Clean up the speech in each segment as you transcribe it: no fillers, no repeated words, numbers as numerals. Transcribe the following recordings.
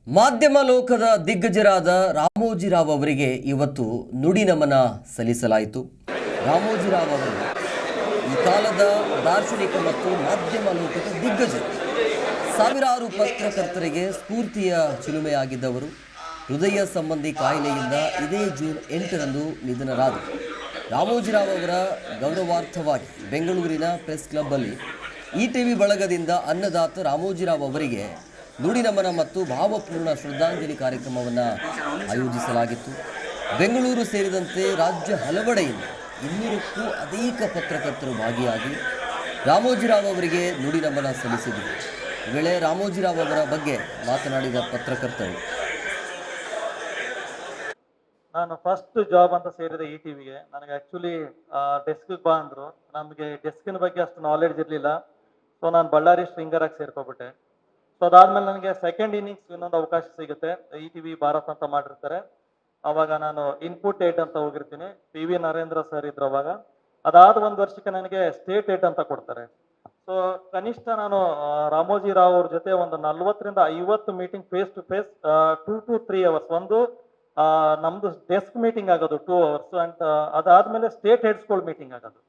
ಮಾಧ್ಯಮ ಲೋಕದ ದಿಗ್ಗಜರಾದ ರಾಮೋಜಿರಾವ್ ಅವರಿಗೆ ಇವತ್ತು ನುಡಿ ನಮನ ಸಲ್ಲಿಸಲಾಯಿತು. ರಾಮೋಜಿರಾವ್ ಅವರು ಈ ಕಾಲದ ದಾರ್ಶನಿಕ ಮತ್ತು ಮಾಧ್ಯಮ ಲೋಕದ ದಿಗ್ಗಜರು. ಸಾವಿರಾರು ಪತ್ರಕರ್ತರಿಗೆ ಸ್ಫೂರ್ತಿಯ ಚಿಲುಮೆಯಾಗಿದ್ದವರು. ಹೃದಯ ಸಂಬಂಧಿ ಕಾಯಿಲೆಯಿಂದ ಇದೇ ಜೂನ್ 8ರಂದು ನಿಧನರಾದರು. ರಾಮೋಜಿರಾವ್ ಅವರ ಗೌರವಾರ್ಥವಾಗಿ ಬೆಂಗಳೂರಿನ ಪ್ರೆಸ್ ಕ್ಲಬ್ಬಲ್ಲಿ ಇಟಿವಿ ಬಳಗದಿಂದ ಅನ್ನದಾತ ರಾಮೋಜಿರಾವ್ ಅವರಿಗೆ ನುಡಿ ನಮನ ಮತ್ತು ಭಾವಪೂರ್ಣ ಶ್ರದ್ಧಾಂಜಲಿ ಕಾರ್ಯಕ್ರಮವನ್ನು ಆಯೋಜಿಸಲಾಗಿತ್ತು. ಬೆಂಗಳೂರು ಸೇರಿದಂತೆ ರಾಜ್ಯ ಹಲವೆಡೆಯಿಂದ 200ಕ್ಕೂ ಅಧಿಕ ಪತ್ರಕರ್ತರು ಭಾಗಿಯಾಗಿ ರಾಮೋಜಿರಾವ್ ಅವರಿಗೆ ನುಡಿ ನಮನ ಸಲ್ಲಿಸಿದರು. ಈ ವೇಳೆ ರಾಮೋಜಿರಾವ್ ಅವರ ಬಗ್ಗೆ ಮಾತನಾಡಿದ ಪತ್ರಕರ್ತರು, ನಾನು ಫಸ್ಟ್ ಜಾಬ್ ಅಂತ ಸೇರಿದೆ ಇಟಿವಿಗೆ. ನನಗೆ ಆ್ಯಕ್ಚುಲಿ ಡೆಸ್ಕ್ಗೆ ಬಾ ಅಂದರು. ನಮಗೆ ಡೆಸ್ಕಿನ ಬಗ್ಗೆ ಅಷ್ಟು ನಾಲೆಡ್ಜ್ ಇರಲಿಲ್ಲ. ಸೊ ನಾನು ಬಳ್ಳಾರಿ ಸ್ಟ್ರಿಂಗರಾಗಿ ಸೇರ್ಕೊಬಿಟ್ಟೆ. ಸೊ ಅದಾದ್ಮೇಲೆ ನನಗೆ ಸೆಕೆಂಡ್ ಇನ್ನಿಂಗ್ಸ್ ಇನ್ನೊಂದು ಅವಕಾಶ ಸಿಗುತ್ತೆ. ಇಟಿವಿ ಭಾರತ್ ಅಂತ ಮಾಡಿರ್ತಾರೆ. ಅವಾಗ ನಾನು ಇನ್ಪುಟ್ ಏಟ್ ಅಂತ ಹೋಗಿರ್ತೀನಿ. PV ನರೇಂದ್ರ ಸರ್ ಇದ್ರು ಅವಾಗ. ಅದಾದ 1 ವರ್ಷಕ್ಕೆ ನನಗೆ ಸ್ಟೇಟ್ ಏಟ್ ಅಂತ ಕೊಡ್ತಾರೆ. ಸೊ ಕನಿಷ್ಠ ನಾನು ರಾಮೋಜಿರಾವ್ ಅವ್ರ ಜೊತೆ ಒಂದು 40ರಿಂದ 50 meeting face to face 2 to 3 hours. ಒಂದು ನಮ್ದು ಡೆಸ್ಕ್ ಮೀಟಿಂಗ್ ಆಗೋದು 2 ಅವರ್ಸ್. ಅಂಡ್ ಅದಾದ್ಮೇಲೆ ಸ್ಟೇಟ್ ಹೆಡ್ಸ್ಗಳು ಮೀಟಿಂಗ್ ಆಗೋದು.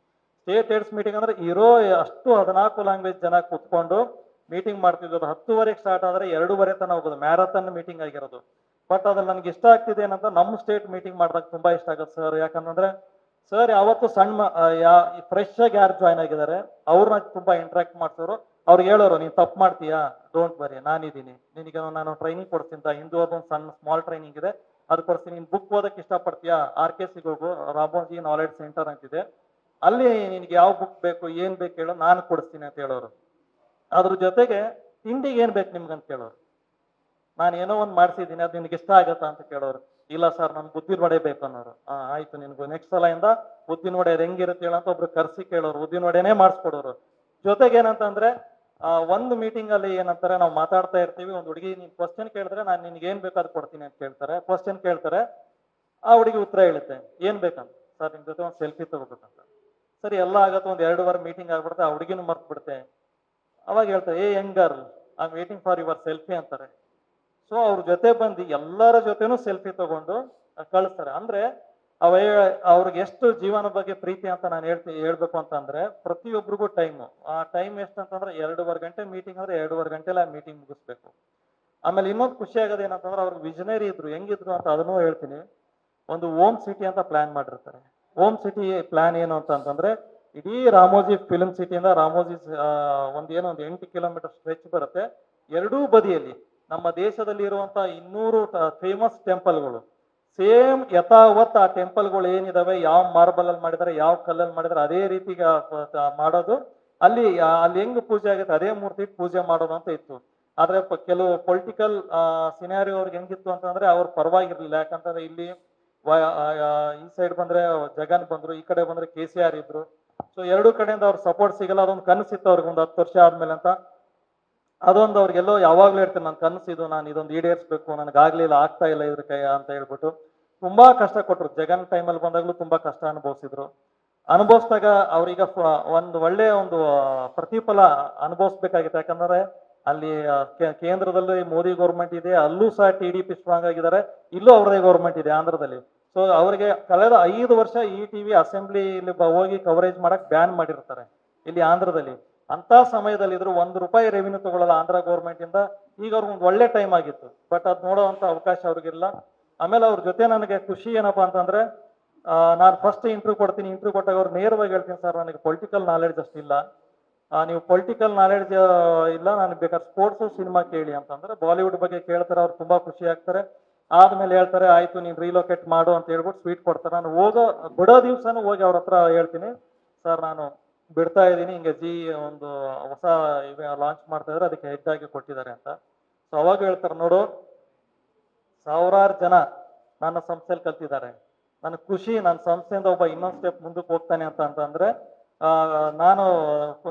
ಸ್ಟೇಟ್ ಹೆಡ್ಸ್ ಮೀಟಿಂಗ್ ಅಂದ್ರೆ ಇರೋ ಅಷ್ಟು 14 ಲ್ಯಾಂಗ್ವೇಜ್ ಜನ ಕೂತ್ಕೊಂಡು ಮೀಟಿಂಗ್ ಮಾಡ್ತಿದ್ದು. 10:30ಗೆ ಸ್ಟಾರ್ಟ್ ಆದರೆ 2:30 ತನಕ ಹೋಗೋದು. ಮ್ಯಾರಥಾನ್ ಮೀಟಿಂಗ್ ಆಗಿರೋದು. ಬಟ್ ಅದ್ರಲ್ಲಿ ನನಗೆ ಇಷ್ಟ ಆಗ್ತಿದೆ ಏನಂತ, ನಮ್ಮ ಸ್ಟೇಟ್ ಮೀಟಿಂಗ್ ಮಾಡಿದಾಗ ತುಂಬಾ ಇಷ್ಟ ಆಗುತ್ತೆ ಸರ್. ಯಾಕಂದ್ರೆ ಸರ್ ಯಾವತ್ತು ಫ್ರೆಶ್ ಆಗಿ ಯಾರು ಜಾಯ್ನ್ ಆಗಿದ್ದಾರೆ ಅವ್ರನ್ನ ತುಂಬಾ ಇಂಟ್ರಾಕ್ಟ್ ಮಾಡ್ಸೋರು. ಅವ್ರಿಗೆ ಹೇಳೋರು, ನೀನು ತಪ್ಪು ಮಾಡ್ತೀಯಾ, ಡೋಂಟ್ ವರಿ, ನಾನಿದ್ದೀನಿ, ನಿನಗೆ ನಾನು ಟ್ರೈನಿಂಗ್ ಕೊಡ್ತೀನಿ. ಹಿಂದೂ ಅದೊಂದು ಸಣ್ಣ ಸ್ಮಾಲ್ ಟ್ರೈನಿಂಗ್ ಇದೆ, ಅದು ಕೊಡ್ತೀನಿ. ನೀನು ಬುಕ್ ಓದಕ್ಕೆ ಇಷ್ಟಪಡ್ತೀಯಾ, RKCಗೆ ಹೋಗು, ರಾಮೋಜಿ ನಾಲೆಡ್ಜ್ ಸೆಂಟರ್ ಅಂತಿದೆ, ಅಲ್ಲಿ ನಿನಗೆ ಯಾವ ಬುಕ್ ಬೇಕು, ಏನ್ ಬೇಕು ಹೇಳೋ, ನಾನು ಕೊಡಿಸ್ತೀನಿ ಅಂತ ಹೇಳೋರು. ಅದ್ರ ಜೊತೆಗೆ ತಿಂಡಿಗೆ ಏನ್ ಬೇಕು ನಿಮ್ಗಂತ ಕೇಳೋರು. ನಾನು ಏನೋ ಒಂದು ಮಾಡಿಸಿದ್ದೀನಿ, ಅದು ನಿನಗೆ ಇಷ್ಟ ಆಗತ್ತಾ ಅಂತ ಕೇಳೋರು. ಇಲ್ಲ ಸರ್, ನನ್ಗೆ ಉದ್ದಿನ ವಡೆ ಬೇಕು ಅನ್ನೋರು. ಆಯ್ತು, ನಿನ್ಗೆ ನೆಕ್ಸ್ಟ್ ಸಲ ಇಂದ ಉದ್ದಿನ ವಡೆ ಹೆಂಗಿರುತ್ತೆ ಹೇಳಂತ ಒಬ್ರು ಕರ್ಸಿ ಕೇಳೋರು. ಉದ್ದಿನ ವಡೆನೇ ಮಾಡಿಸ್ಕೊಡೋರು. ಜೊತೆಗೆ ಏನಂತಂದ್ರೆ ಒಂದು ಮೀಟಿಂಗ್ ಅಲ್ಲಿ ಏನಂತಾರೆ, ನಾವು ಮಾತಾಡ್ತಾ ಇರ್ತೀವಿ. ಒಂದು ಹುಡುಗಿ ನೀನ್ ಕ್ವಶನ್ ಕೇಳಿದ್ರೆ ನಾನು ನಿನ್ಗೆ ಏನ್ ಬೇಕಾದ್ ಕೊಡ್ತೀನಿ ಅಂತ ಕೇಳ್ತಾರೆ. ಕ್ವಶನ್ ಕೇಳ್ತಾರೆ, ಆ ಹುಡುಗಿ ಉತ್ತರ ಹೇಳುತ್ತೆ, ಏನ್ ಬೇಕಂತ. ಸರ್ ನಿಮ್ ಜೊತೆ ಒಂದು ಸೆಲ್ಫಿ ತಗೋಬೇಕಂತ. ಸರಿ, ಎಲ್ಲ ಆಗತ್ತೆ. ಒಂದು 2 ವಾರ ಮೀಟಿಂಗ್ ಆಗ್ಬಿಡುತ್ತೆ. ಆ ಹುಡುಗಿನೂ ಮರ್ತು ಬಿಡುತ್ತೆ. ಅವಾಗ ಹೇಳ್ತಾರೆ, Young girl, I am waiting for your selfie ಅಂತಾರೆ. ಸೊ ಅವ್ರ ಜೊತೆ ಬಂದು ಎಲ್ಲರ ಜೊತೆನೂ ಸೆಲ್ಫಿ ತಗೊಂಡು ಕಳಿಸ್ತಾರೆ. ಅಂದ್ರೆ ಅವ್ರಿಗೆ ಎಷ್ಟು ಜೀವನ ಬಗ್ಗೆ ಪ್ರೀತಿ ಅಂತ ನಾನು ಹೇಳ್ಬೇಕು ಅಂತಂದ್ರೆ, ಪ್ರತಿಯೊಬ್ಬರಿಗೂ ಟೈಮು. ಆ ಟೈಮ್ ಎಷ್ಟು ಅಂತಂದ್ರೆ 2.5 ಗಂಟೆ ಮೀಟಿಂಗ್ ಅಂದ್ರೆ 2.5 ಗಂಟೆಲ್ಲ ಆ ಮೀಟಿಂಗ್ ಮುಗಿಸ್ಬೇಕು. ಆಮೇಲೆ ಇನ್ನೊಂದು ಖುಷಿ ಆಗೋದು ಏನಂತಂದ್ರೆ, ಅವ್ರಿಗೆ ವಿಷನರಿ ಇದ್ರು. ಹೆಂಗಿದ್ರು ಅಂತ ಅದನ್ನೂ ಹೇಳ್ತೀನಿ. ಒಂದು ಓಮ್ ಸಿಟಿ ಅಂತ ಪ್ಲಾನ್ ಮಾಡಿರ್ತಾರೆ. ಓಮ್ ಸಿಟಿ ಪ್ಲಾನ್ ಏನು ಅಂತಂದ್ರೆ, ಇಡೀ ರಾಮೋಜಿ ಫಿಲ್ಮ್ ಸಿಟಿಯಿಂದ ರಾಮೋಜಿ ಒಂದು 8 ಕಿಲೋಮೀಟರ್ ಸ್ಟ್ರೆಚ್ ಬರುತ್ತೆ. ಎರಡೂ ಬದಿಯಲ್ಲಿ ನಮ್ಮ ದೇಶದಲ್ಲಿ ಇರುವಂತಹ 200 ಫೇಮಸ್ ಟೆಂಪಲ್ಗಳು ಸೇಮ್ ಯಥಾವತ್ ಆ ಟೆಂಪಲ್ಗಳು ಏನಿದಾವೆ, ಯಾವ ಮಾರ್ಬಲ್ ಅಲ್ಲಿ ಮಾಡಿದಾರೆ, ಯಾವ ಕಲ್ಲಲ್ಲಿ ಮಾಡಿದಾರೆ, ಅದೇ ರೀತಿಗೆ ಮಾಡೋದು. ಅಲ್ಲಿ ಹೆಂಗ್ ಪೂಜೆ ಆಗುತ್ತೆ ಅದೇ ಮೂರ್ತಿ ಪೂಜೆ ಮಾಡೋದು ಅಂತ ಇತ್ತು. ಆದ್ರೆ ಕೆಲವು ಪೊಲಿಟಿಕಲ್ ಸಿನಾರಿಯೋ ಅವ್ರಿಗೆ ಹೆಂಗಿತ್ತು ಅಂತಂದ್ರೆ, ಅವ್ರು ಪರವಾಗಿರ್ಲಿಲ್ಲ. ಯಾಕಂತಂದ್ರೆ ಇಲ್ಲಿ ಈ ಸೈಡ್ ಬಂದ್ರೆ ಜಗನ್ ಬಂದ್ರು, ಈ ಕಡೆ ಬಂದ್ರೆ KCR ಇದ್ರು. ಸೊ 2 ಕಡೆಯಿಂದ ಅವ್ರ ಸಪೋರ್ಟ್ ಸಿಗಲ್ಲ. ಅದೊಂದು ಕನಸಿತ್ತು ಅವ್ರಿಗೆ ಒಂದು 10 ವರ್ಷ ಆದ್ಮೇಲೆ ಅಂತ. ಅದೊಂದು ಅವ್ರಿಗೆಲ್ಲೋ ಯಾವಾಗ್ಲೂ ಹೇಳ್ತೀನಿ, ನನ್ನ ಕನಸಿದು, ನಾನು ಇದೊಂದು ಈಡೇರಿಸ್ಬೇಕು, ನನಗಾಗ್ಲಿಲ್ಲ, ಆಗ್ತಾ ಇಲ್ಲ ಇದ್ರ ಕೈ ಅಂತ ಹೇಳ್ಬಿಟ್ಟು ತುಂಬಾ ಕಷ್ಟ ಕೊಟ್ರು. ಜಗನ್ ಟೈಮಲ್ಲಿ ಬಂದಾಗ್ಲೂ ತುಂಬಾ ಕಷ್ಟ ಅನುಭವಿಸಿದಾಗ ಅವ್ರೀಗ ಒಂದು ಒಳ್ಳೆ ಒಂದು ಪ್ರತಿಫಲ ಅನುಭವಿಸ್ಬೇಕಾಗಿತ್ತು. ಯಾಕಂದ್ರೆ ಅಲ್ಲಿ ಕೇಂದ್ರದಲ್ಲಿ ಮೋದಿ ಗೌರ್ಮೆಂಟ್ ಇದೆ, ಅಲ್ಲೂ ಸಹ TDP ಸ್ಟ್ರಾಂಗ್ ಆಗಿದ್ದಾರೆ, ಇಲ್ಲೂ ಅವ್ರದೇ ಗೌರ್ಮೆಂಟ್ ಇದೆ ಆಂಧ್ರದಲ್ಲಿ. ಸೊ ಅವರಿಗೆ ಕಳೆದ 5 ವರ್ಷ ಇಟಿವಿ ಅಸೆಂಬ್ಲಿ ಇಲ್ಲಿ ಹೋಗಿ ಕವರೇಜ್ ಮಾಡಕ್ ಬ್ಯಾನ್ ಮಾಡಿರ್ತಾರೆ ಇಲ್ಲಿ ಆಂಧ್ರದಲ್ಲಿ. ಅಂತ ಸಮಯದಲ್ಲಿ ಇದ್ರು ₹1 ರೆವಿನ್ಯೂ ತಗೊಳ್ಳಲ್ಲ ಆಂಧ್ರ ಗೌರ್ಮೆಂಟ್ ಇಂದ. ಈಗ ಅವ್ರಿಗೆ ಒಂದು ಒಳ್ಳೆ ಟೈಮ್ ಆಗಿತ್ತು. ಬಟ್ ಅದ್ ನೋಡೋವಂತ ಅವಕಾಶ ಅವ್ರಿಗಿಲ್ಲ. ಆಮೇಲೆ ಅವ್ರ ಜೊತೆ ನನಗೆ ಖುಷಿ ಏನಪ್ಪಾ ಅಂತಂದ್ರೆ, ನಾನು ಫಸ್ಟ್ ಇಂಟರ್ವ್ಯೂ ಕೊಟ್ಟಾಗ ಅವ್ರು ನೇರವಾಗಿ ಹೇಳ್ತೀನಿ, ಸರ್ ನನಗೆ ಪೊಲಿಟಿಕಲ್ ನಾಲೆಡ್ಜ್ ಅಷ್ಟಿಲ್ಲ, ನೀವು ಪೊಲಿಟಿಕಲ್ ನಾಲೆಡ್ಜ್ ಇಲ್ಲ, ನನಗೆ ಬೇಕಾದ್ರೆ ಸ್ಪೋರ್ಟ್ಸ್ ಸಿನಿಮಾ ಕೇಳಿ ಅಂತಂದ್ರೆ ಬಾಲಿವುಡ್ ಬಗ್ಗೆ ಕೇಳ್ತಾರೆ. ಅವ್ರು ತುಂಬಾ ಖುಷಿ ಆಗ್ತಾರೆ. ಆದ್ಮೇಲೆ ಹೇಳ್ತಾರೆ, ಆಯ್ತು ನೀನ್ ರೀಲೊಕೇಟ್ ಮಾಡು ಅಂತ ಹೇಳ್ಬಿಟ್ಟು ಸ್ವೀಟ್ ಕೊಡ್ತಾರೆ. ನಾನು ಬಿಡೋ ದಿವ್ಸನೂ ಹೋಗಿ ಅವ್ರ ಹತ್ರ ಹೇಳ್ತೀನಿ, ಸರ್ ನಾನು ಬಿಡ್ತಾ ಇದ್ದೀನಿ, ಹಿಂಗೆ ಒಂದು ಹೊಸ ಲಾಂಚ್ ಮಾಡ್ತಾ ಇದ್ರೆ ಅದಕ್ಕೆ ಹೆಡ್ ಆಗಿ ಕೊಟ್ಟಿದ್ದಾರೆ ಅಂತ. ಸೊ ಅವಾಗ ಹೇಳ್ತಾರೆ, ನೋಡು, ಸಾವಿರಾರು ಜನ ನನ್ನ ಸಂಸ್ಥೆಯಲ್ಲಿ ಕಲ್ತಿದ್ದಾರೆ, ನನಗೆ ಖುಷಿ, ನನ್ನ ಸಂಸ್ಥೆಯಿಂದ ಒಬ್ಬ ಇನ್ನೊಂದು ಸ್ಟೆಪ್ ಮುಂದಕ್ಕೆ ಹೋಗ್ತಾನೆ ಅಂತಂದ್ರೆ ನಾನು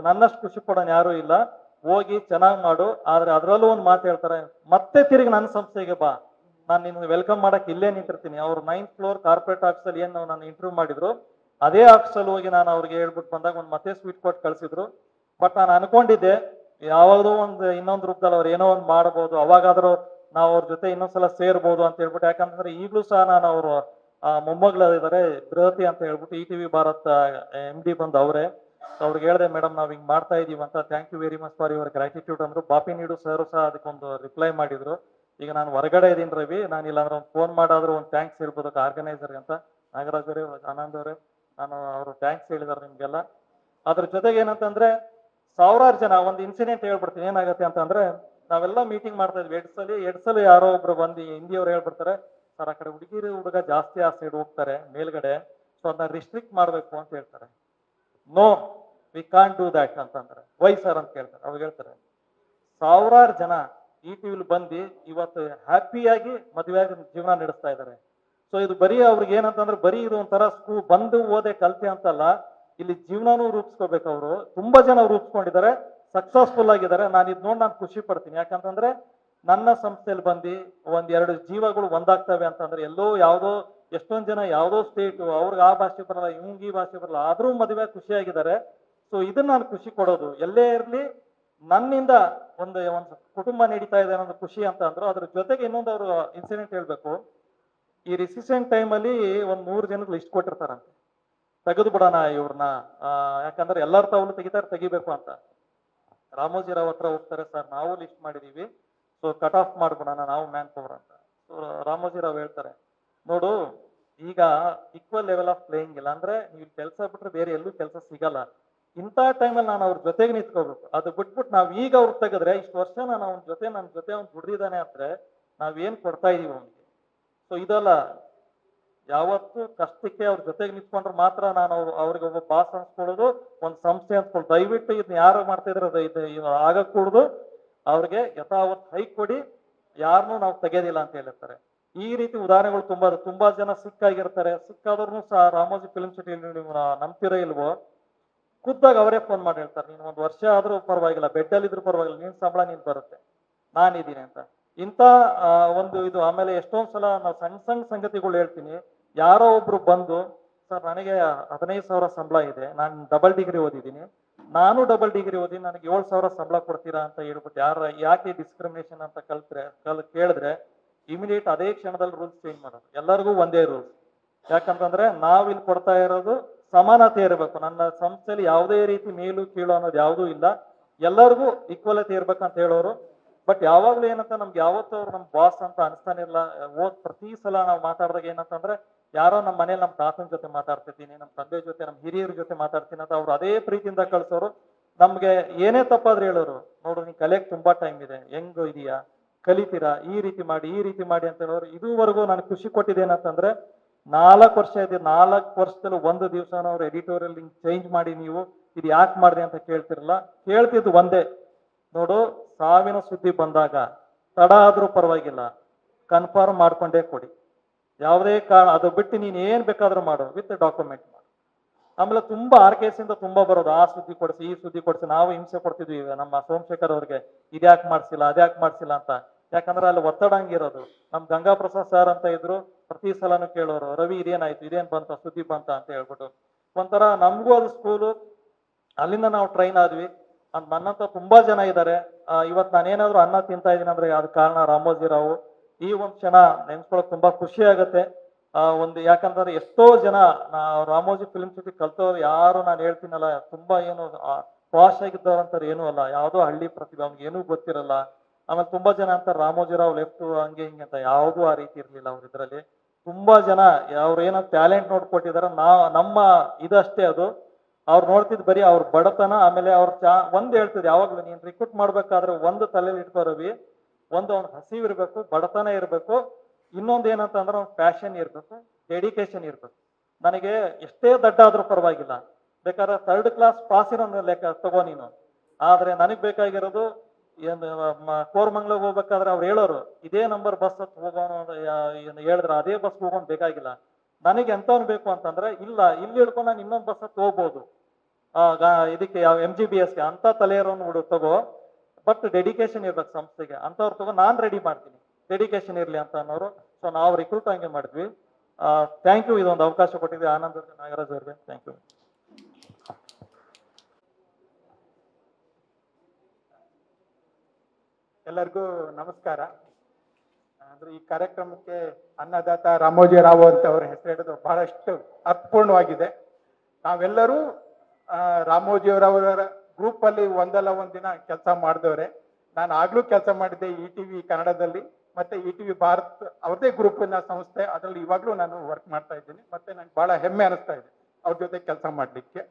ನನ್ನಷ್ಟು ಖುಷಿ ಪಡೋನು ಯಾರು ಇಲ್ಲ, ಹೋಗಿ ಚೆನ್ನಾಗಿ ಮಾಡು. ಆದ್ರೆ ಅದರಲ್ಲೂ ಒಂದು ಮಾತು ಹೇಳ್ತಾರೆ, ಮತ್ತೆ ತಿರುಗಿ ನನ್ನ ಸಂಸ್ಥೆಗೆ ಬಾ, ನಾನು ನಿನ್ನ ವೆಲ್ಕಮ್ ಮಾಡಕ್ಕೆ ಇಲ್ಲೇ ನಿಂತಿರ್ತೀನಿ. ಅವ್ರು 9th ಫ್ಲೋರ್ ಕಾರ್ಪೊರೇಟ್ ಆಫೀಸಲ್ಲಿ ಏನು ನಾನು ಇಂಟರ್ವ್ಯೂ ಮಾಡಿದ್ರು ಅದೇ ಆಫೀಸಲ್ಲಿ ಹೋಗಿ ನಾನು ಅವ್ರಿಗೆ ಹೇಳ್ಬಿಟ್ಟು ಬಂದಾಗ ಒಂದು ಮತ್ತೆ ಸ್ವೀಟ್ ಕೊಟ್ಟು ಕಳಿಸಿದ್ರು. ಬಟ್ ನಾನು ಅನ್ಕೊಂಡಿದ್ದೆ ಯಾವಾಗಲೂ ಇನ್ನೊಂದು ರೂಪದಲ್ಲಿ ಅವ್ರು ಏನೋ ಒಂದು ಮಾಡ್ಬೋದು, ಅವಾಗಾದ್ರೂ ನಾವು ಅವ್ರ ಜೊತೆ ಇನ್ನೊಂದ್ಸಲ ಸೇರ್ಬೋದು ಅಂತ ಹೇಳ್ಬಿಟ್ಟು, ಯಾಕಂತಂದ್ರೆ ಈಗಲೂ ಸಹ ನಾನು ಅವರು ಮೊಮ್ಮಗಳಿದ್ದಾರೆ ಬೃಹತಿ ಅಂತ ಹೇಳ್ಬಿಟ್ಟು ETV ಭಾರತ್ MD ಬಂದು ಅವರೇ. ಅವ್ರಿಗೆ ಹೇಳಿದೆ, ಮೇಡಮ್ ನಾವ್ ಹಿಂಗ್ ಮಾಡ್ತಾ ಇದೀವಿ ಅಂತ, thank you very much for your gratitude ಅಂದ್ರು. ಬಾಪಿ ನೀಡು ಸರ್ ಸಹ ಅದಕ್ಕೊಂದು ರಿಪ್ಲೈ ಮಾಡಿದ್ರು. ಈಗ ನಾನು ಹೊರಗಡೆ ಇದೀನಿ ರವಿ, ನಾನು ಇಲ್ಲಾಂದ್ರೆ ಒಂದು ಫೋನ್ ಮಾಡಾದ್ರೂ ಒಂದು ಥ್ಯಾಂಕ್ಸ್ ಹೇಳ್ಬೋದು ಆರ್ಗನೈಸರ್ಗೆ ಅಂತ. ನಾಗರಾಜ್ ಅವರೇ, ಆನಂದ್ ಅವರೇ, ನಾನು ಅವರು ಥ್ಯಾಂಕ್ಸ್ ಹೇಳಿದಾರೆ ನಿಮ್ಗೆಲ್ಲ. ಅದ್ರ ಜೊತೆಗೆ ಏನಂತಂದ್ರೆ ಸಾವಿರಾರು ಜನ, ಒಂದು ಇನ್ಸಿಡೆಂಟ್ ಹೇಳ್ಬಿಡ್ತೀನಿ ಏನಾಗುತ್ತೆ ಅಂತಂದ್ರೆ, ನಾವೆಲ್ಲ ಮೀಟಿಂಗ್ ಮಾಡ್ತಾ ಇದ್ವಿ ಎಡ್ಸಲಿ ಯಾರೋ ಒಬ್ರು ಬಂದು ಹಿಂದಿಯವ್ರು ಹೇಳ್ಬಿಡ್ತಾರೆ, ಸರ್ ಆ ಕಡೆ ಹುಡುಗ ಜಾಸ್ತಿ ಆ ಸೈಡ್ ಹೋಗ್ತಾರೆ ಮೇಲ್ಗಡೆ, ಸೊ ಅದನ್ನ ರಿಸ್ಟ್ರಿಕ್ಟ್ ಮಾಡ್ಬೇಕು ಅಂತ ಹೇಳ್ತಾರೆ. No, we can't do that ಅಂತಂದ್ರೆ, ವೈ ಸರ್ ಅಂತ ಕೇಳ್ತಾರೆ. ಅವಾಗ ಹೇಳ್ತಾರೆ, ಸಾವಿರಾರು ಜನ ETVಲಿ ಬಂದು ಇವತ್ತು ಹ್ಯಾಪಿಯಾಗಿ ಮದುವೆಯಾಗಿ ಜೀವನ ನಡೆಸ್ತಾ ಇದ್ದಾರೆ. ಸೊ ಇದು ಬರೀ ಅವ್ರಿಗೆ ಏನಂತಂದ್ರೆ, ಬರೀ ಇದು ಒಂಥರ ಬಂದು ಓದೆ ಕಲ್ತೆ ಅಂತಲ್ಲ, ಇಲ್ಲಿ ಜೀವನನೂ ರೂಪಿಸ್ಕೋಬೇಕು. ಅವರು ತುಂಬಾ ಜನ ರೂಪಿಸ್ಕೊಂಡಿದ್ದಾರೆ, ಸಕ್ಸಸ್ಫುಲ್ ಆಗಿದ್ದಾರೆ. ನಾನು ಇದು ನೋಡಿ ನಾನು ಖುಷಿ ಪಡ್ತೀನಿ. ಯಾಕಂತಂದ್ರೆ ನನ್ನ ಸಂಸ್ಥೆಯಲ್ಲಿ ಬಂದು ಒಂದೆರಡು ಜೀವಗಳು ಒಂದಾಗ್ತವೆ ಅಂತಂದ್ರೆ, ಎಲ್ಲೋ ಯಾವುದೋ ಎಷ್ಟೊಂದು ಜನ ಯಾವುದೋ ಸ್ಟೇಟ್, ಅವ್ರಿಗೆ ಆ ಭಾಷೆ ಬರಲ್ಲ, ಇವ್ಗೆ ಈ ಭಾಷೆ ಬರಲ್ಲ, ಆದ್ರೂ ಮದುವೆ ಖುಷಿಯಾಗಿದ್ದಾರೆ. ಸೊ ಇದನ್ನ ನಾನು ಖುಷಿ ಕೊಡೋದು. ಎಲ್ಲೇ ಇರಲಿ ನನ್ನಿಂದ ಒಂದು ಕುಟುಂಬ ನಡೀತಾ ಇದೆ ಅನ್ನೋದು ಖುಷಿ ಅಂತ ಅಂದ್ರು. ಅದ್ರ ಜೊತೆಗೆ ಇನ್ನೊಂದು ಅವರು ಇನ್ಸಿಡೆಂಟ್ ಹೇಳ್ಬೇಕು. ಈ ರಿಸಿಷನ್ ಟೈಮಲ್ಲಿ ಒಂದು 100 ಜನಕ್ಕೆ ಲಿಸ್ಟ್ ಕೊಟ್ಟಿರ್ತಾರಂತೆ, ತೆಗೆದು ಬಿಡೋಣ ಇವ್ರನ್ನ, ಯಾಕಂದ್ರೆ ಎಲ್ಲರ ತಾವು ತೆಗಿಬೇಕು ಅಂತ. ರಾಮೋಜಿರಾವ್ ಹತ್ರ ಹೋಗ್ತಾರೆ, ಸರ್ ನಾವು ಲಿಸ್ಟ್ ಮಾಡಿದೀವಿ, ಸೊ ಕಟ್ ಆಫ್ ಮಾಡ್ಬಿಡೋಣ ನಾವು ಮ್ಯಾನ್ ಪವರ್ ಅಂತ. ಸೊ ರಾಮೋಜಿರಾವ್ ಹೇಳ್ತಾರೆ, ನೋಡು ಈಗ ಈಕ್ವಲ್ ಲೆವೆಲ್ ಆಫ್ ಪ್ಲೇಯಿಂಗ್ ಇಲ್ಲ, ಅಂದ್ರೆ ನೀವು ಕೆಲಸ ಬಿಟ್ರೆ ಬೇರೆ ಎಲ್ಲೂ ಕೆಲಸ ಸಿಗಲ್ಲ. ಇಂಥ ಟೈಮಲ್ಲಿ ನಾನು ಅವ್ರ ಜೊತೆಗೆ ನಿಂತ್ಕೋಬೇಕು. ಅದು ಬಿಟ್ಬಿಟ್ಟು ನಾವ್ ಈಗ ಅವ್ರಿಗೆ ತೆಗೆದ್ರೆ, ಇಷ್ಟು ವರ್ಷ ನಾನು ನನ್ನ ಜೊತೆ ಅವ್ನು ದುಡ್ದಿದ್ದಾನೆ ಅಂದ್ರೆ ನಾವೇನ್ ಕೊಡ್ತಾ ಇದೀವಿ ಅವನಿಗೆ. ಸೊ ಇದಲ್ಲ, ಯಾವತ್ತು ಕಷ್ಟಕ್ಕೆ ಅವ್ರ ಜೊತೆಗೆ ನಿಂತ್ಕೊಂಡ್ರೆ ಮಾತ್ರ ನಾನು ಅವ್ರಿಗೆ ಒಬ್ಬ ಬಾಸ್ ಅನ್ಸ್ಕೊಳ್ಳೋದು, ಒಂದು ಸಂಸ್ಥೆ ಅನ್ಸ್ಕೊಳ್ಳೋದು. ದಯವಿಟ್ಟು ಇದನ್ನ ಯಾರು ಮಾಡ್ತಾ ಇದ್ರೆ ಇದು ಆಗக்கூಡುದು. ಅವ್ರಿಗೆ ಯಥಾವತ್ ಹೈಕ್ ಕೊಡಿ, ಯಾರನ್ನೂ ನಾವು ತೆಗೆಯೋದಿಲ್ಲ ಅಂತ ಹೇಳಿರ್ತಾರೆ. ಈ ರೀತಿ ಉದಾಹರಣೆಗಳು ತುಂಬಾ ಜನ ಸಿಕ್ಕಾಗಿರ್ತಾರೆ. ಸಿಕ್ಕಾದ್ರೂ ಸಹ ರಾಮೋಜಿ ಫಿಲ್ಮ್ ಸಿಟಿಯಲ್ಲಿ ನೀವು ನಂಬ್ತಿರೋ ಇಲ್ವೋ, ಖುದ್ದಾಗ ಅವರೇ ಫೋನ್ ಮಾಡಿ ಹೇಳ್ತಾರೆ, ನೀನು 1 ವರ್ಷ ಆದ್ರೂ ಪರವಾಗಿಲ್ಲ, ಬೆಡ್ಡಲ್ಲಿ ಇದ್ರೂ ಪರವಾಗಿಲ್ಲ, ನಿನ್ ಸಂಬಳ ನೀನ್ ಬರುತ್ತೆ, ನಾನಿದ್ದೀನಿ ಅಂತ. ಇಂಥ ಒಂದು ಇದು. ಆಮೇಲೆ ಎಷ್ಟೊಂದ್ ಸಲ ನಾವು ಸಣ್ಣ ಸಂಗತಿಗಳು ಹೇಳ್ತೀನಿ. ಯಾರೋ ಒಬ್ರು ಬಂದು, ಸರ್ ನನಗೆ 15,000 ಸಂಬಳ ಇದೆ, ನಾನು ಡಬಲ್ ಡಿಗ್ರಿ ಓದಿದ್ದೀನಿ, ನಾನು ಡಬಲ್ ಡಿಗ್ರಿ ಓದಿ ನನಗೆ 7,000 ಸಂಬಳ ಕೊಡ್ತೀರಾ ಅಂತ ಹೇಳ್ಬಿಟ್ಟು ಯಾಕೆ ಡಿಸ್ಕ್ರಿಮಿನೇಷನ್ ಅಂತ ಕೇಳಿದ್ರೆ ಇಮಿಡಿಯೇಟ್ ಅದೇ ಕ್ಷಣದಲ್ಲಿ ರೂಲ್ಸ್ ಚೇಂಜ್ ಮಾಡೋದು. ಎಲ್ಲರಿಗೂ ಒಂದೇ ರೂಲ್ಸ್. ಯಾಕಂತಂದ್ರೆ ನಾವಿಲ್ಲಿ ಕೊಡ್ತಾ ಇರೋದು ಸಮಾನತೆ ಇರಬೇಕು. ನನ್ನ ಸಂಸ್ಥೆಯಲ್ಲಿ ಯಾವುದೇ ರೀತಿ ಮೇಲು ಕೀಳು ಅನ್ನೋದು ಯಾವುದೂ ಇಲ್ಲ, ಎಲ್ಲರಿಗೂ ಈಕ್ವಲಿಟಿ ಇರ್ಬೇಕಂತ ಹೇಳೋರು. ಬಟ್ ಯಾವಾಗ್ಲೂ ಏನಂತ, ನಮ್ಗೆ ಯಾವತ್ತೂ ಅವ್ರು ನಮ್ ಬಾಸ್ ಅಂತ ಅನಿಸ್ತಾನಿಲ್ಲ. ಪ್ರತಿ ಸಲ ನಾವು ಮಾತಾಡಿದಾಗ ಏನಂತಂದ್ರೆ, ಯಾರೋ ನಮ್ಮ ಮನೇಲಿ ನಮ್ಮ ತಾತನ ಜೊತೆ ಮಾತಾಡ್ತಿದ್ದೀನಿ, ನಮ್ಮ ತಂದೆ ಜೊತೆ, ನಮ್ಮ ಹಿರಿಯರ ಜೊತೆ ಮಾತಾಡ್ತೀನಿ ಅಂತ ಅವ್ರು ಅದೇ ಪ್ರೀತಿಯಿಂದ ಕಳ್ಸೋರು. ನಮ್ಗೆ ಏನೇ ತಪ್ಪಾದ್ರೆ ಹೇಳೋರು, ನೋಡು ನೀನ್ ಕಲಿಯಕ್ ತುಂಬಾ ಟೈಮ್ ಇದೆ, ಹೆಂಗ್ ಇದೆಯಾ, ಕಲಿತೀರಾ, ಈ ರೀತಿ ಮಾಡಿ ಅಂತ ಹೇಳೋರು. ಇದುವರೆಗೂ ನನಗೆ ಖುಷಿ ಕೊಟ್ಟಿದೆ ಏನಂತಂದ್ರೆ, 4 ವರ್ಷ ಇದೆ, 4 ವರ್ಷದಲ್ಲಿ ಒಂದು ದಿವಸನ ಅವ್ರು ಎಡಿಟೋರಿಯಲ್ ಚೇಂಜ್ ಮಾಡಿ ನೀವು ಇದು ಯಾಕೆ ಮಾಡಿದೆ ಅಂತ ಕೇಳ್ತಿರಲ್ಲ. ಕೇಳ್ತಿದ್ದು ಒಂದೇ, ನೋಡು ಸಾವಿನ ಸುದ್ದಿ ಬಂದಾಗ ತಡ ಆದ್ರೂ ಪರವಾಗಿಲ್ಲ, ಕನ್ಫರ್ಮ್ ಮಾಡ್ಕೊಂಡೇ ಕೊಡಿ. ಯಾವುದೇ ಕಾರಣ ಅದು ಬಿಟ್ಟು ನೀನ್ ಏನ್ ಬೇಕಾದ್ರೂ ಮಾಡು, ವಿತ್ ಡಾಕ್ಯುಮೆಂಟ್ ಮಾಡು. ಆಮೇಲೆ ತುಂಬಾ ಇಂದ ತುಂಬಾ ಬರೋದು, ಆ ಸುದ್ದಿ ಕೊಡಿಸಿ, ಈ ಸುದ್ದಿ ಕೊಡಿಸಿ. ನಾವು ಹಿಂಸೆ ಕೊಡ್ತಿದ್ವಿ ನಮ್ಮ ಸೋಮಶೇಖರ್ ಅವ್ರಿಗೆ, ಇದ್ಯಾಕೆ ಮಾಡ್ಸಿಲ್ಲ, ಅದ್ಯಾಕೆ ಮಾಡ್ಸಿಲ್ಲ ಅಂತ. ಯಾಕಂದ್ರೆ ಅಲ್ಲಿ ಒತ್ತಡ ಹಂಗಿರೋದು. ನಮ್ ಗಂಗಾ ಪ್ರಸಾದ್ ಸರ್ ಅಂತ ಇದ್ರು, ಪ್ರತಿ ಸಲನು ಕೇಳೋರು, ರವಿ ಇದೇನಾಯ್ತು, ಇದೇನ್ ಬಂತ, ಸುದ್ದಿ ಬಂತ ಅಂತ ಹೇಳ್ಬಿಟ್ಟು. ಒಂಥರ ನಮಗೂ ಅದು ಸ್ಕೂಲು. ಅಲ್ಲಿಂದ ನಾವು ಟ್ರೈನ್ ಆದ್ವಿ. ನನ್ನಂತ ತುಂಬಾ ಜನ ಇದ್ದಾರೆ. ಇವತ್ತು ನಾನೇನಾದ್ರೂ ಅನ್ನ ತಿಂತಾ ಇದೀನಿ ಅಂದ್ರೆ ಅದ್ ಕಾರಣ ರಾಮೋಜಿರಾವ್. ಈ ಒಂದ್ ಕ್ಷಣ ನೆನ್ಸ್ಕೊಳಕ್ ತುಂಬಾ ಖುಷಿ ಆಗತ್ತೆ. ಯಾಕಂದ್ರೆ ಎಷ್ಟೋ ಜನ ರಾಮೋಜಿ ಫಿಲ್ಮ್ ಸಿಟಿ ಕಲ್ತವ್ರು ಯಾರು, ನಾನು ಹೇಳ್ತೀನಲ್ಲ, ತುಂಬಾ ಏನು ಪಾಶ್ ಆಗಿದ್ದವ್ರಂತಾರೆ ಏನೂ ಅಲ್ಲ, ಯಾವುದೋ ಹಳ್ಳಿ ಪ್ರತಿಭೆ, ಅವ್ನಿಗೆ ಏನೂ ಗೊತ್ತಿರಲ್ಲ. ಆಮೇಲೆ ತುಂಬಾ ಜನ ಅಂತ ರಾಮೋಜಿರಾವ್ ಲೆಫ್ಟ್ ಹಂಗೆ ಹಿಂಗೆ ಅಂತ, ಯಾವುದೂ ಆ ರೀತಿ ಇರ್ಲಿಲ್ಲ ಅವ್ರ ಇದ್ರಲ್ಲಿ. ತುಂಬಾ ಜನ ಅವ್ರ ಏನೋ ಟ್ಯಾಲೆಂಟ್ ನೋಡ್ಕೊಟ್ಟಿದಾರ. ನಮ್ಮ ಇದಷ್ಟೇ ಅದು. ಅವ್ರು ನೋಡ್ತಿದ್ ಬರೀ ಅವ್ರ ಬಡತನ. ಆಮೇಲೆ ಅವ್ರ ಒಂದ್ ಹೇಳ್ತಿದ್ ಯಾವಾಗ್ಲೂ, ನೀನ್ ರಿಕ್ರೂಟ್ ಮಾಡ್ಬೇಕಾದ್ರೆ ಒಂದು ತಲೆಯಲ್ಲಿ ಇಟ್ಕೋ ರವಿ, ಒಂದು ಅವ್ನ ಹಸಿವು ಇರ್ಬೇಕು, ಬಡತನ ಇರ್ಬೇಕು, ಇನ್ನೊಂದು ಏನಂತಂದ್ರೆ ಅವ್ನ ಪ್ಯಾಷನ್ ಇರ್ಬೇಕು, ಡೆಡಿಕೇಶನ್ ಇರ್ಬೇಕು. ನನಗೆ ಎಷ್ಟೇ ದಡ್ಡ ಆದ್ರೂ ಪರವಾಗಿಲ್ಲ, ಬೇಕಾದ್ರೆ 3rd ಕ್ಲಾಸ್ ಪಾಸಿನ ಲೆಕ್ಕ ತಗೋ ನೀನು, ಆದ್ರೆ ನನಗ್ ಬೇಕಾಗಿರೋದು ಕೋರ್ಮಂಗ್ಳಿಗೆ ಹೋಗ್ಬೇಕಾದ್ರೆ ಅವ್ರು ಹೇಳೋರು, ಇದೇ ನಂಬರ್ ಬಸ್ ಹತ್ ಹೋಗೋಣ ಹೇಳಿದ್ರೆ ಅದೇ ಬಸ್ ಹೋಗೋನ್ ಬೇಕಾಗಿಲ್ಲ. ನನಗೆ ಎಂತವ್ನು ಬೇಕು ಅಂತಂದ್ರೆ, ಇಲ್ಲ ಇಲ್ಲಿ ಹಿಡ್ಕೊಂಡು ನಾನು ಇನ್ನೊಂದು ಬಸ್ ಹತ್ ಹೋಗ್ಬೋದು, ಇದಕ್ಕೆ ಯಾವ MGBSಗೆ ಅಂತ ತಲೆ ಇರೋನು ತಗೋ, ಬಟ್ ಡೆಡಿಕೇಶನ್ ಇರ್ಬೇಕು ಸಂಸ್ಥೆಗೆ ಅಂತವ್ರು ತಗೋ, ನಾನ್ ರೆಡಿ ಮಾಡ್ತೀನಿ, ಡೆಡಿಕೇಶನ್ ಇರ್ಲಿ ಅಂತ ಅನ್ನೋರು. ಸೊ ನಾವು ರಿಕ್ರೂಟ್ ಹಂಗೆ ಮಾಡಿದ್ವಿ. ಥ್ಯಾಂಕ್ ಯು, ಇದೊಂದು ಅವಕಾಶ ಕೊಟ್ಟಿದ್ವಿ ಆನಂದ್ ಅವ್ರಿಗೆ, ನಾಗರಾಜ್ ಅವ್ರಿಗೆ, ಥ್ಯಾಂಕ್ ಯು. ಎಲ್ಲರಿಗೂ ನಮಸ್ಕಾರ. ಅಂದ್ರೆ ಈ ಕಾರ್ಯಕ್ರಮಕ್ಕೆ ಅನ್ನದಾತ ರಾಮೋಜಿ ರಾವ್ ಅಂತ ಅವರ ಹೆಸರಿಡೋದು ಬಹಳಷ್ಟು ಅರ್ಥಪೂರ್ಣವಾಗಿದೆ. ನಾವೆಲ್ಲರೂ ರಾಮೋಜಿಯವರವರ ಗ್ರೂಪ್ ಅಲ್ಲಿ ಒಂದಲ್ಲ ಒಂದಿನ ಕೆಲಸ ಮಾಡಿದವ್ರೆ. ನಾನು ಆಗ್ಲೂ ಕೆಲಸ ಮಾಡಿದ್ದೆ ETV ಕನ್ನಡದಲ್ಲಿ, ಮತ್ತೆ ETV ಭಾರತ್ ಅವ್ರದೇ ಗ್ರೂಪಿನ ಸಂಸ್ಥೆ, ಅದರಲ್ಲಿ ಇವಾಗ್ಲೂ ನಾನು ವರ್ಕ್ ಮಾಡ್ತಾ ಇದ್ದೀನಿ. ಮತ್ತೆ ನಂಗೆ ಬಹಳ ಹೆಮ್ಮೆ ಅನಿಸ್ತಾ ಇದೆ ಅವ್ರ ಜೊತೆ ಕೆಲಸ ಮಾಡ್ಲಿಕ್ಕೆ.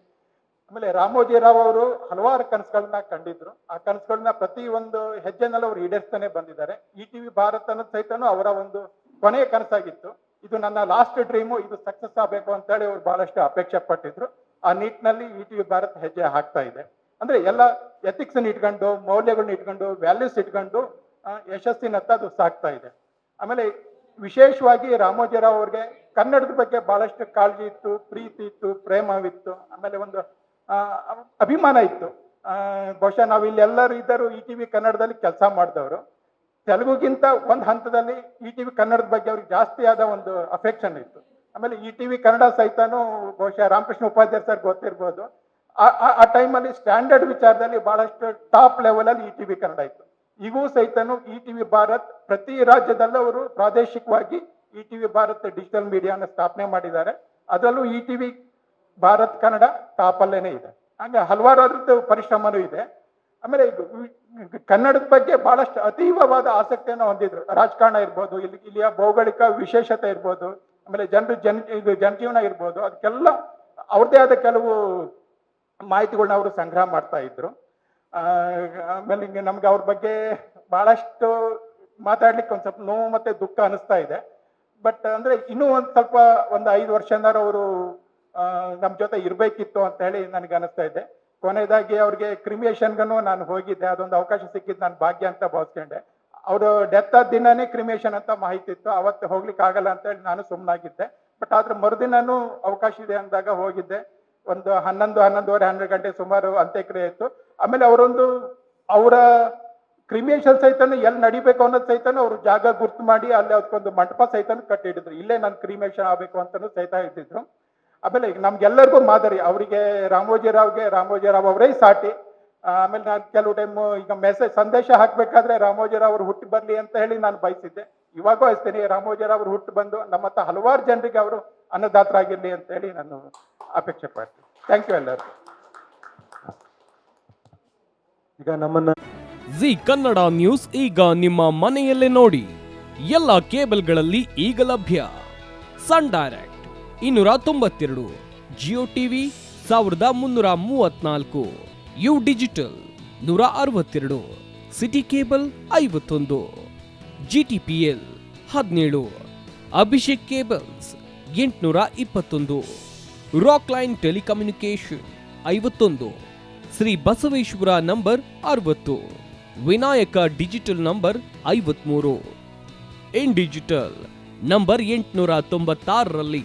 ಆಮೇಲೆ ರಾಮೋಜಿ ರಾವ್ ಅವರು ಹಲವಾರು ಕನಸುಗಳನ್ನ ಕಂಡಿದ್ರು. ಆ ಕನಸುಗಳನ್ನ ಪ್ರತಿ ಒಂದು ಹೆಜ್ಜೆನಲ್ಲಿ ಅವರು ಈಡೇರಿಸ್ತಾನೆ ಬಂದಿದ್ದಾರೆ. ETV ಭಾರತ್ ಅನ್ನೋದು ಸಹಿತನೂ ಅವರ ಒಂದು ಕೊನೆಯ ಕನಸಾಗಿತ್ತು. ಇದು ನನ್ನ ಲಾಸ್ಟ್ ಡ್ರೀಮು, ಇದು ಸಕ್ಸಸ್ ಆಗಬೇಕು ಅಂತ ಹೇಳಿ ಅವ್ರು ಬಹಳಷ್ಟು ಅಪೇಕ್ಷೆ ಪಟ್ಟಿದ್ರು. ಆ ನಿಟ್ಟಿನಲ್ಲಿ ETV ಭಾರತ್ ಹೆಜ್ಜೆ ಹಾಕ್ತಾ ಇದೆ. ಅಂದ್ರೆ ಎಲ್ಲ ಎಥಿಕ್ಸ್ ಇಟ್ಕೊಂಡು, ಮೌಲ್ಯಗಳನ್ನ ಇಟ್ಕೊಂಡು, ವ್ಯಾಲ್ಯೂಸ್ ಇಟ್ಕೊಂಡು ಯಶಸ್ಸಿನತ್ತ ಅದು ಸಾಕ್ತಾ ಇದೆ. ಆಮೇಲೆ ವಿಶೇಷವಾಗಿ ರಾಮೋಜಿರಾವ್ ಅವ್ರಿಗೆ ಕನ್ನಡದ ಬಗ್ಗೆ ಬಹಳಷ್ಟು ಕಾಳಜಿ ಇತ್ತು, ಪ್ರೀತಿ ಇತ್ತು, ಪ್ರೇಮವಿತ್ತು, ಆಮೇಲೆ ಒಂದು ಅಭಿಮಾನ ಇತ್ತು. ಬಹುಶಃ ನಾವು ಇಲ್ಲಿ ಎಲ್ಲರೂ ಇದ್ದರು ETV ಕನ್ನಡದಲ್ಲಿ ಕೆಲಸ ಮಾಡಿದವರು. ತೆಲುಗುಗಿಂತ ಒಂದು ಹಂತದಲ್ಲಿ ETV ಕನ್ನಡದ ಬಗ್ಗೆ ಅವ್ರಿಗೆ ಜಾಸ್ತಿ ಆದ ಒಂದು ಅಫೆಕ್ಷನ್ ಇತ್ತು. ಆಮೇಲೆ ETV ಕನ್ನಡ ಸಹಿತನೂ ಬಹುಶಃ ರಾಮಕೃಷ್ಣ ಉಪಾಧ್ಯಾಯ ಸರ್ ಗೊತ್ತಿರ್ಬೋದು, ಆ ಟೈಮಲ್ಲಿ ಸ್ಟ್ಯಾಂಡರ್ಡ್ ವಿಚಾರದಲ್ಲಿ ಬಹಳಷ್ಟು ಟಾಪ್ ಲೆವೆಲ್ ಅಲ್ಲಿ ETV ಕನ್ನಡ ಇತ್ತು. ಈಗೂ ಸಹಿತನು ETV ಭಾರತ್ ಪ್ರತಿ ರಾಜ್ಯದಲ್ಲೂ ಅವರು ಪ್ರಾದೇಶಿಕವಾಗಿ ETV ಭಾರತ್ ಡಿಜಿಟಲ್ ಮೀಡಿಯಾನ ಸ್ಥಾಪನೆ ಮಾಡಿದ್ದಾರೆ. ಅದರಲ್ಲೂ ETV ಭಾರತ್ ಕನ್ನಡ ಟಾಪ್ ಅಲ್ಲೇನೆ ಇದೆ. ಹಾಗೆ ಹಲವಾರು ಅದ್ರದ್ದು ಪರಿಶ್ರಮನೂ ಇದೆ. ಆಮೇಲೆ ಕನ್ನಡದ ಬಗ್ಗೆ ಬಹಳಷ್ಟು ಅತೀವವಾದ ಆಸಕ್ತಿಯನ್ನು ಹೊಂದಿದ್ರು. ರಾಜಕಾರಣ ಇರ್ಬೋದು, ಇಲ್ಲಿಯ ಭೌಗೋಳಿಕ ವಿಶೇಷತೆ ಇರ್ಬೋದು, ಆಮೇಲೆ ಜನಜೀವನ ಇರ್ಬೋದು, ಅದಕ್ಕೆಲ್ಲ ಅವ್ರದ್ದೇ ಆದ ಕೆಲವು ಮಾಹಿತಿಗಳನ್ನ ಅವರು ಸಂಗ್ರಹ ಮಾಡ್ತಾ ಇದ್ರು. ಆಮೇಲೆ ಹಿಂಗೆ ನಮ್ಗೆ ಅವ್ರ ಬಗ್ಗೆ ಬಹಳಷ್ಟು ಮಾತಾಡ್ಲಿಕ್ಕೆ ಒಂದ್ ಸ್ವಲ್ಪ ನೋವು ಮತ್ತೆ ದುಃಖ ಅನಿಸ್ತಾ ಇದೆ. ಬಟ್ ಅಂದ್ರೆ ಇನ್ನೂ ಒಂದು 5 ವರ್ಷನಾರು ಅವರು ನಮ್ಮ ಜೊತೆ ಇರ್ಬೇಕಿತ್ತು ಅಂತ ಹೇಳಿ ನನಗೆ ಅನಿಸ್ತಾ ಇದೆ. ಕೊನೆಯದಾಗಿ ಅವ್ರಿಗೆ ಕ್ರಿಮಿಯೇಷನ್ಗೂ ನಾನು ಹೋಗಿದ್ದೆ, ಅದೊಂದು ಅವಕಾಶ ಸಿಕ್ಕಿದ್ದು ನಾನು ಭಾಗ್ಯ ಅಂತ ಭಾವಿಸ್ಕೊಂಡೆ. ಅವರು ಡೆತ್ ಆದ ದಿನನೇ ಕ್ರಿಮಿಯೇಷನ್ ಅಂತ ಮಾಹಿತಿ ಇತ್ತು, ಅವತ್ತು ಹೋಗ್ಲಿಕ್ಕೆ ಆಗಲ್ಲ ಅಂತ ಹೇಳಿ ನಾನು ಸುಮ್ಮನಾಗಿದ್ದೆ. ಬಟ್ ಆದ್ರೆ ಮರುದಿನನೂ ಅವಕಾಶ ಇದೆ ಅಂದಾಗ ಹೋಗಿದ್ದೆ. ಒಂದು 11:30 ಗಂಟೆ ಸುಮಾರು ಅಂತ್ಯಕ್ರಿಯೆ ಇತ್ತು. ಆಮೇಲೆ ಅವರ ಕ್ರಿಮಿಯೇಷನ್ ಸಹಿತನು ಎಲ್ಲಿ ನಡಿಬೇಕು ಅನ್ನೋದು ಸಹಿತನು ಅವರು ಜಾಗ ಗುರ್ತು ಮಾಡಿ ಅಲ್ಲಿ ಅದಕ್ಕೊಂದು ಮಂಟಪ ಸಹಿತನು ಕಟ್ಟಿಡಿದ್ರು. ಇಲ್ಲೇ ನಾನು ಕ್ರಿಮಿಯೇಷನ್ ಆಗ್ಬೇಕು ಅಂತಾನು ಸಹಿತ ಇದ್ದಿದ್ರು. ಆಮೇಲೆ ನಮ್ಗೆಲ್ಲರಿಗೂ ಮಾದರಿ ಅವರಿಗೆ ರಾಮೋಜಿ ರಾವ್ ಅವರೇ ಸಾಟಿ. ಆಮೇಲೆ ನಾನು ಕೆಲವು ಟೈಮ್ ಈಗ ಸಂದೇಶ ಹಾಕ್ಬೇಕಾದ್ರೆ ರಾಮೋಜಿ ರಾವ್ ಅವರು ಹುಟ್ಟು ಬರ್ಲಿ ಅಂತ ಹೇಳಿ ನಾನು ಬಯಸಿದ್ದೆ. ಇವಾಗೂ ಅಷ್ಟೇನೆ ರಾಮೋಜಿ ರಾವ್ ಅವರು ಹುಟ್ಟು ಬಂದು ನಮ್ಮತ್ತ ಹಲವಾರು ಜನರಿಗೆ ಅವರು ಅನ್ನದಾತರಾಗಿರ್ಲಿ ಅಂತ ಹೇಳಿ ನಾನು ಅಪೇಕ್ಷೆ ಪಡ್ತೀನಿ. ಥ್ಯಾಂಕ್ ಯು ಎಲ್ಲರೂ. ಈಗ ನಮ್ಮನ್ನ ಜಿ ಕನ್ನಡ ನ್ಯೂಸ್ ಈಗ ನಿಮ್ಮ ಮನೆಯಲ್ಲೇ ನೋಡಿ. ಎಲ್ಲ ಕೇಬಲ್ಗಳಲ್ಲಿ ಈಗ ಲಭ್ಯ. ಸನ್ ಡೈರೆಕ್ಟ್ 292, ಜಿಯೋ ಟಿವಿ 1334, U digital 162, city cable 51, GTPL 17, Abhishek cables 821, rock line telecommunication 51, Shri Basaveshwara number 60, Vinayaka digital number 53, in digital number 896ರಲ್ಲಿ.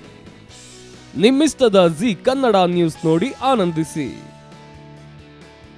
ನಿಮ್ಮಿಸ್ತದ ಜಿ ಕನ್ನಡ ನ್ಯೂಸ್ ನೋಡಿ ಆನಂದಿಸಿ.